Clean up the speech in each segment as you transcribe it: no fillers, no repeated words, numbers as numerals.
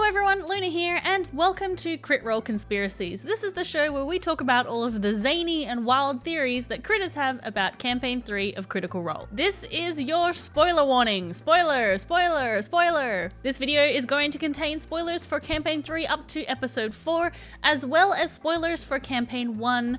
Hello everyone, Luna here, and welcome to Crit Role Conspiracies. This is the show where we talk about all of the zany and wild theories that critters have about Campaign 3 of Critical Role. This is your spoiler warning. Spoiler, spoiler, spoiler. This video is going to contain spoilers for Campaign 3 up to Episode 4, as well as spoilers for Campaign 1,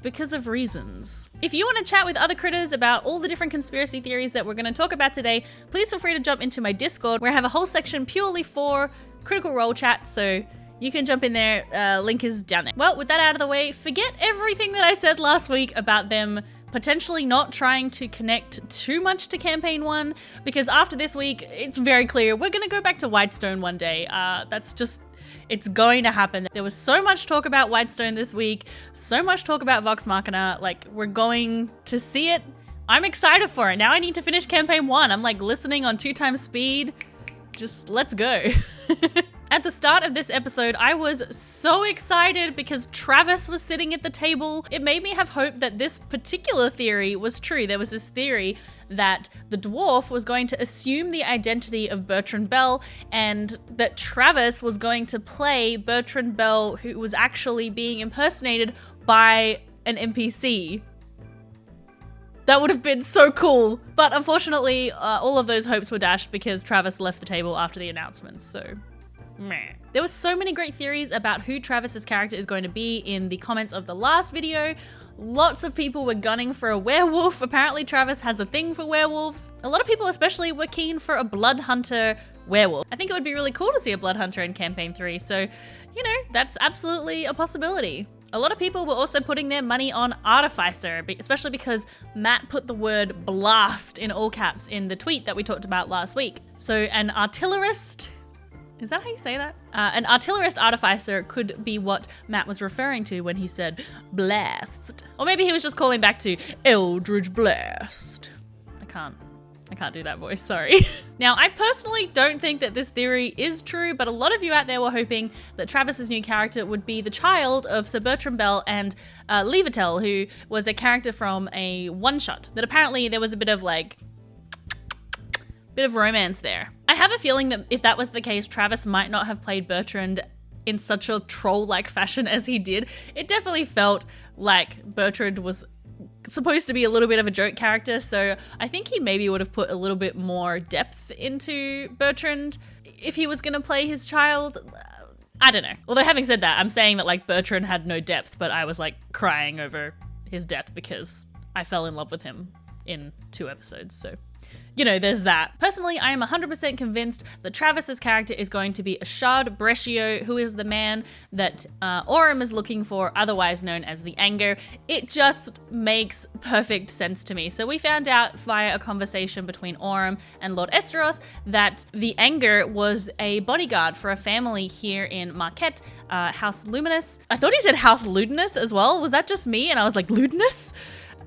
because of reasons. If you want to chat with other critters about all the different conspiracy theories that we're going to talk about today, please feel free to jump into my Discord, where I have a whole section purely for Critical Role chat, so you can jump in there. Link is down there. Well, with that out of the way, forget everything that I said last week about them potentially not trying to connect too much to Campaign 1, because after this week, it's very clear we're going to go back to Whitestone one day. That's just... It's going to happen. There was so much talk about Whitestone this week, so much talk about Vox Machina, like, we're going to see it. I'm excited for it. Now I need to finish Campaign 1. I'm like listening on 2x speed. Just let's go. At the start of this episode, I was so excited because Travis was sitting at the table. It made me have hope that this particular theory was true. There was this theory that the dwarf was going to assume the identity of Bertrand Bell and that Travis was going to play Bertrand Bell, who was actually being impersonated by an NPC. That would have been so cool. But unfortunately, all of those hopes were dashed because Travis left the table after the announcement, so... meh. There were so many great theories about who Travis's character is going to be in the comments of the last video. Lots of people were gunning for a werewolf. Apparently Travis has a thing for werewolves. A lot of people especially were keen for a blood hunter werewolf. I think it would be really cool to see a blood hunter in Campaign 3, so, you know, that's absolutely a possibility. A lot of people were also putting their money on Artificer, especially because Matt put the word blast in all caps in the tweet that we talked about last week. So an artillerist... Is that how you say that? An artillerist artificer could be what Matt was referring to when he said blast. Or maybe he was just calling back to Eldritch Blast. I can't do that voice, sorry. Now, I personally don't think that this theory is true, but a lot of you out there were hoping that Travis's new character would be the child of Sir Bertrand Bell and Levitel, who was a character from a one-shot. That apparently there was a bit of romance there. I have a feeling that if that was the case, Travis might not have played Bertrand in such a troll-like fashion as he did. It definitely felt like Bertrand was supposed to be a little bit of a joke character, so I think he maybe would have put a little bit more depth into Bertrand if he was going to play his child. I don't know. Although having said that, I'm saying that like Bertrand had no depth, but I was like crying over his death because I fell in love with him in 2 episodes, so... You know, there's that. Personally, I am 100% convinced that Travis's character is going to be Ashard Brescio, who is the man that Aurum is looking for, otherwise known as the Anger. It just makes perfect sense to me. So we found out via a conversation between Aurum and Lord Esteros that the Anger was a bodyguard for a family here in Marquette, House Luminous. I thought he said House Ludinous as well. Was that just me? And I was like, Ludinous?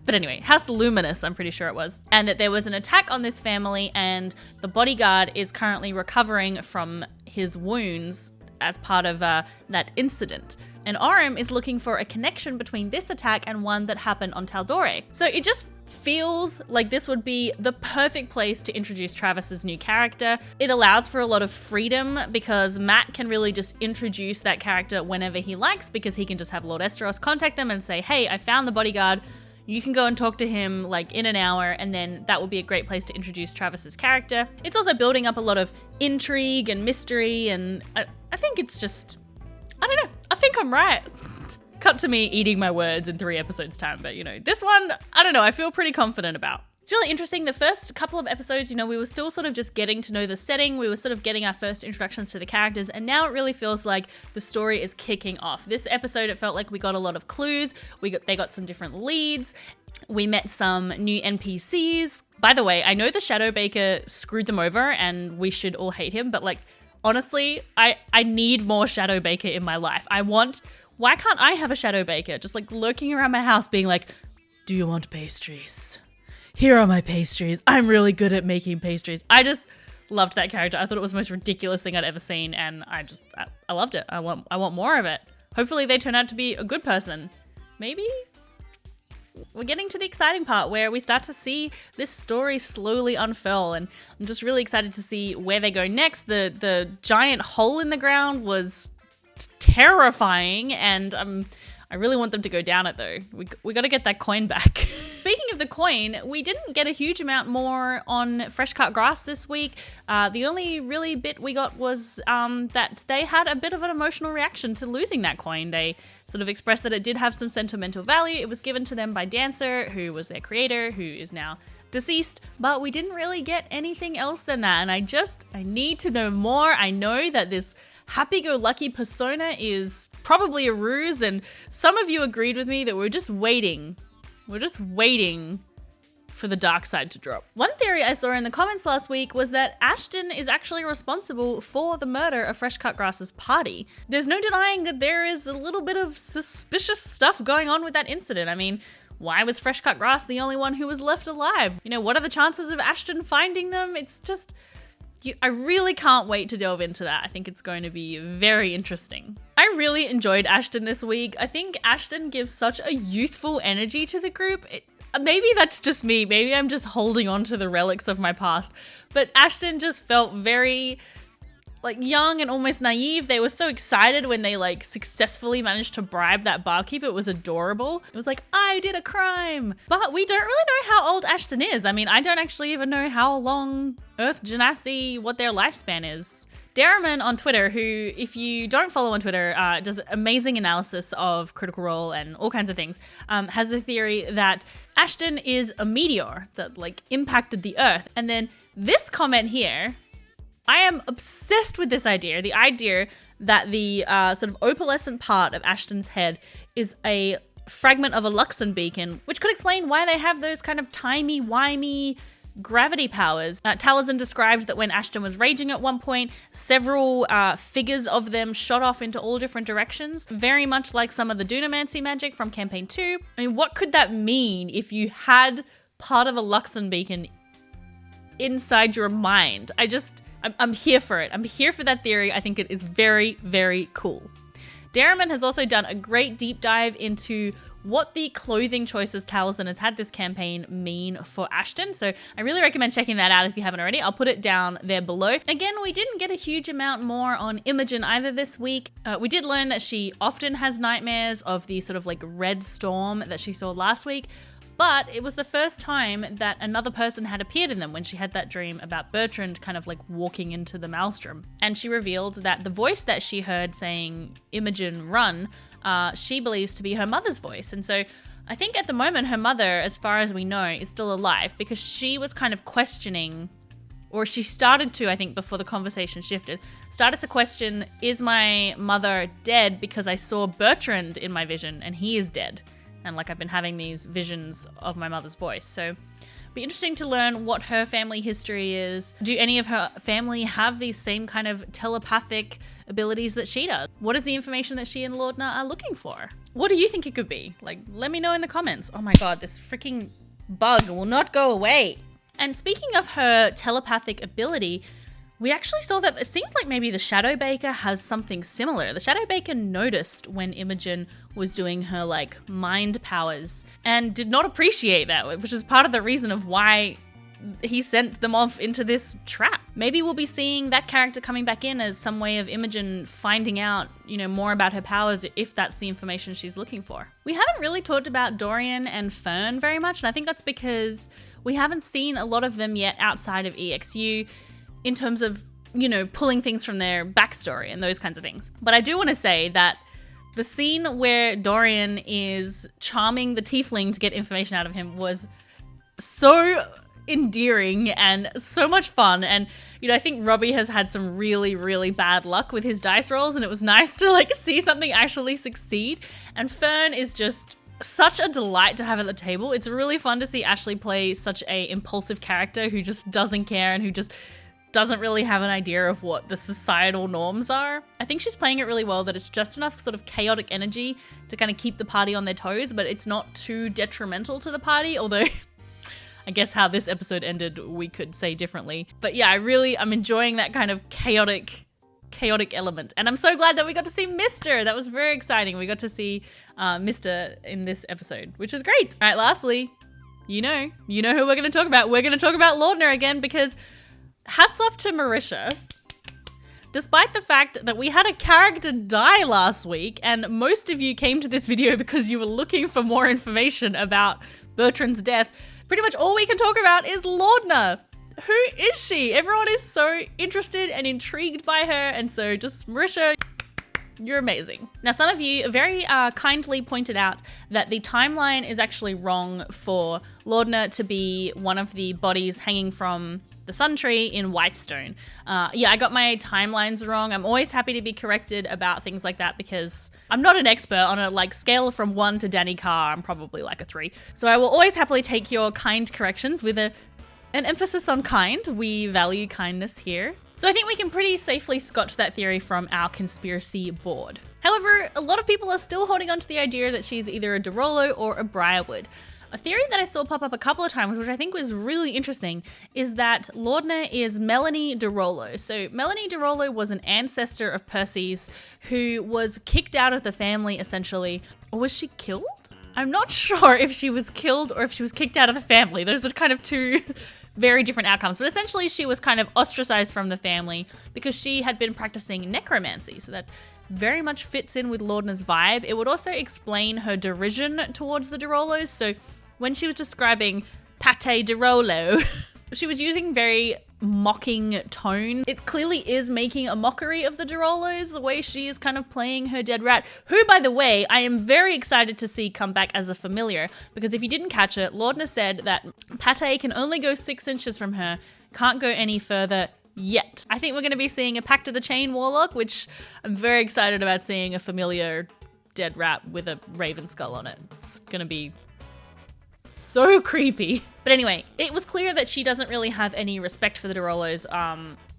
But anyway, House Luminous, I'm pretty sure it was. And that there was an attack on this family and the bodyguard is currently recovering from his wounds as part of that incident. And Aurum is looking for a connection between this attack and one that happened on Taldore. So it just feels like this would be the perfect place to introduce Travis's new character. It allows for a lot of freedom because Matt can really just introduce that character whenever he likes, because he can just have Lord Esteros contact them and say, hey, I found the bodyguard. You can go and talk to him like in an hour, and then that will be a great place to introduce Travis's character. It's also building up a lot of intrigue and mystery, and I think it's just, I don't know, I think I'm right. Cut to me eating my words in 3 episodes time, but you know, this one, I don't know, I feel pretty confident about. It's really interesting. The first couple of episodes, you know, we were still sort of just getting to know the setting. We were sort of getting our first introductions to the characters. And now it really feels like the story is kicking off. This episode, it felt like we got a lot of clues. They got some different leads. We met some new NPCs. By the way, I know the Shadow Baker screwed them over and we should all hate him. But like, honestly, I need more Shadow Baker in my life. Why can't I have a Shadow Baker? Just like lurking around my house being like, do you want pastries? Here are my pastries. I'm really good at making pastries. I just loved that character. I thought it was the most ridiculous thing I'd ever seen, and I loved it. I want more of it. Hopefully they turn out to be a good person. Maybe? we're getting to the exciting part where we start to see this story slowly unfurl, and I'm just really excited to see where they go next. The giant hole in the ground was terrifying, and I really want them to go down it though. We got to get that coin back. Speaking of the coin, we didn't get a huge amount more on fresh cut grass this week. The only really bit we got was that they had a bit of an emotional reaction to losing that coin. They sort of expressed that it did have some sentimental value. It was given to them by Dancer, who was their creator, who is now deceased, but we didn't really get anything else than that. And I need to know more. I know that this happy-go-lucky persona is probably a ruse, and some of you agreed with me that we're just waiting for the dark side to drop. One theory I saw in the comments last week was that Ashton is actually responsible for the murder of Fresh Cut Grass's party. There's no denying that there is a little bit of suspicious stuff going on with that incident. I mean, why was Fresh Cut Grass the only one who was left alive? You know, what are the chances of Ashton finding them? It's just, I really can't wait to delve into that. I think it's going to be very interesting. I really enjoyed Ashton this week. I think Ashton gives such a youthful energy to the group. Maybe that's just me. Maybe I'm just holding on to the relics of my past. But Ashton just felt very young and almost naive. They were so excited when they successfully managed to bribe that barkeep. It was adorable. It was like, I did a crime. But we don't really know how old Ashton is. I mean, I don't actually even know how long Earth Genasi, what their lifespan is. Darriman on Twitter, who, if you don't follow on Twitter, does amazing analysis of Critical Role and all kinds of things, has a theory that Ashton is a meteor that impacted the Earth. And then this comment here, I am obsessed with this idea. The idea that the sort of opalescent part of Ashton's head is a fragment of a Luxon beacon, which could explain why they have those kind of timey-wimey gravity powers. Taliesin described that when Ashton was raging at one point, several figures of them shot off into all different directions, very much like some of the Dunamancy magic from Campaign 2. I mean, what could that mean if you had part of a Luxon beacon inside your mind? I'm here for it. I'm here for that theory. I think it is very, very cool. Darriman has also done a great deep dive into what the clothing choices Taliesin has had this campaign mean for Ashton. So I really recommend checking that out if you haven't already. I'll put it down there below. Again, we didn't get a huge amount more on Imogen either this week. We did learn that she often has nightmares of the sort of red storm that she saw last week. But it was the first time that another person had appeared in them when she had that dream about Bertrand kind of walking into the maelstrom. And she revealed that the voice that she heard saying, Imogen, run, she believes to be her mother's voice. And so I think at the moment her mother, as far as we know, is still alive because she was kind of questioning, or she started to, I think before the conversation shifted, started to question, is my mother dead because I saw Bertrand in my vision and he is dead? And I've been having these visions of my mother's voice. So it'd be interesting to learn what her family history is. Do any of her family have these same kind of telepathic abilities that she does? What is the information that she and Lordna are looking for? What do you think it could be? Let me know in the comments. Oh my god, this freaking bug will not go away. And speaking of her telepathic ability, we actually saw that it seems like maybe the Shadow Baker has something similar. The Shadow Baker noticed when Imogen was doing her mind powers and did not appreciate that, which is part of the reason of why he sent them off into this trap. Maybe we'll be seeing that character coming back in as some way of Imogen finding out, more about her powers if that's the information she's looking for. We haven't really talked about Dorian and Fern very much, and I think that's because we haven't seen a lot of them yet outside of EXU in terms of, pulling things from their backstory and those kinds of things. But I do want to say that the scene where Dorian is charming the tiefling to get information out of him was so endearing and so much fun. And, I think Robbie has had some really, really bad luck with his dice rolls, and it was nice to see something actually succeed. And Fern is just such a delight to have at the table. It's really fun to see Ashley play such a impulsive character who just doesn't care and who just doesn't really have an idea of what the societal norms are. I think she's playing it really well, that it's just enough sort of chaotic energy to kind of keep the party on their toes, but it's not too detrimental to the party, although I guess how this episode ended we could say differently. But yeah, I'm enjoying that kind of chaotic chaotic element. And I'm so glad that we got to see Mr. That was very exciting. We got to see Mr. in this episode, which is great. All right, lastly, you know who we're going to talk about. We're going to talk about Laudner again, because hats off to Marisha. Despite the fact that we had a character die last week, and most of you came to this video because you were looking for more information about Bertrand's death, pretty much all we can talk about is Laudner. Who is she? Everyone is so interested and intrigued by her, and so just Marisha, you're amazing. Now, some of you very kindly pointed out that the timeline is actually wrong for Laudner to be one of the bodies hanging from the Sun Tree in Whitestone. Yeah, I got my timelines wrong. I'm always happy to be corrected about things like that because I'm not an expert on a scale from 1 to Danny Carr. I'm probably like a 3. So I will always happily take your kind corrections with an emphasis on kind. We value kindness here. So I think we can pretty safely scotch that theory from our conspiracy board. However, a lot of people are still holding on to the idea that she's either a Derolo or a Briarwood. A theory that I saw pop up a couple of times, which I think was really interesting, is that Laudner is Melanie Derolo. So Melanie Derolo was an ancestor of Percy's who was kicked out of the family, essentially. Or was she killed? I'm not sure if she was killed or if she was kicked out of the family. Those are kind of two very different outcomes. But essentially, she was kind of ostracized from the family because she had been practicing necromancy. So that very much fits in with Laudner's vibe. It would also explain her derision towards the Derolos. So when she was describing Pate Derolo, she was using very mocking tone. It clearly is making a mockery of the Derolos, the way she is kind of playing her dead rat, who, by the way, I am very excited to see come back as a familiar, because if you didn't catch it, Laudner said that Pate can only go 6 inches from her, can't go any further yet. I think we're going to be seeing a Pact of the Chain Warlock, which I'm very excited about seeing a familiar dead rat with a raven skull on it. It's going to be so creepy. But anyway, it was clear that she doesn't really have any respect for the Derolos.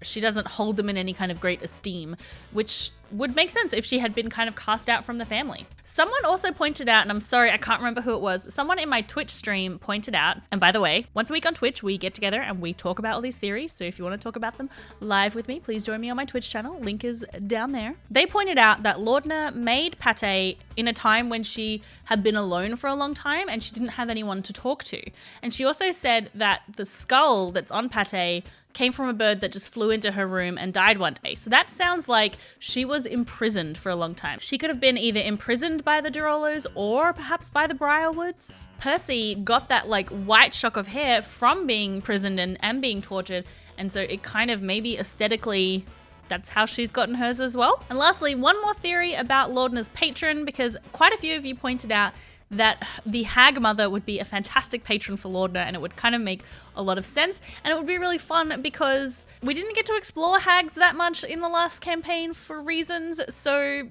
She doesn't hold them in any kind of great esteem, which would make sense if she had been kind of cast out from the family. Someone also pointed out, and I'm sorry, I can't remember who it was, but someone in my Twitch stream pointed out, and by the way, once a week on Twitch, we get together and we talk about all these theories. So if you want to talk about them live with me, please join me on my Twitch channel. Link is down there. They pointed out that Laudner made Pate in a time when she had been alone for a long time and she didn't have anyone to talk to. And she also said that the skull that's on Pate came from a bird that just flew into her room and died one day. So that sounds like she was imprisoned for a long time. She could have been either imprisoned by the Derolos or perhaps by the Briarwoods. Percy got that white shock of hair from being imprisoned and being tortured. And so it kind of maybe aesthetically, that's how she's gotten hers as well. And lastly, one more theory about Laudner's patron, because quite a few of you pointed out that the Hag Mother would be a fantastic patron for Laudner, and it would kind of make a lot of sense, and it would be really fun because we didn't get to explore hags that much in the last campaign for reasons, so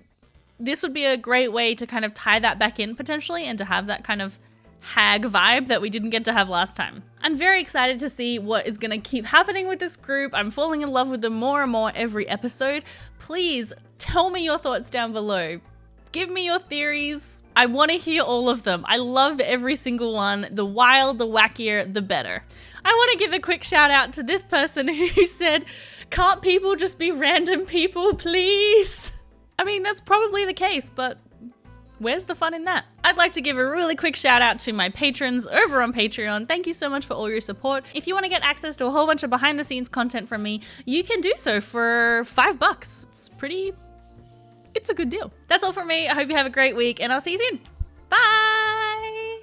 this would be a great way to kind of tie that back in potentially and to have that kind of hag vibe that we didn't get to have last time. I'm very excited to see what is going to keep happening with this group. I'm falling in love with them more and more every episode. Please tell me your thoughts down below. Give me your theories. I want to hear all of them. I love every single one. The wild, the wackier, the better. I want to give a quick shout out to this person who said, "Can't people just be random people, please?" I mean, that's probably the case, but where's the fun in that? I'd like to give a really quick shout out to my patrons over on Patreon. Thank you so much for all your support. If you want to get access to a whole bunch of behind the scenes content from me, you can do so for $5. It's a good deal. That's all from me. I hope you have a great week and I'll see you soon. Bye.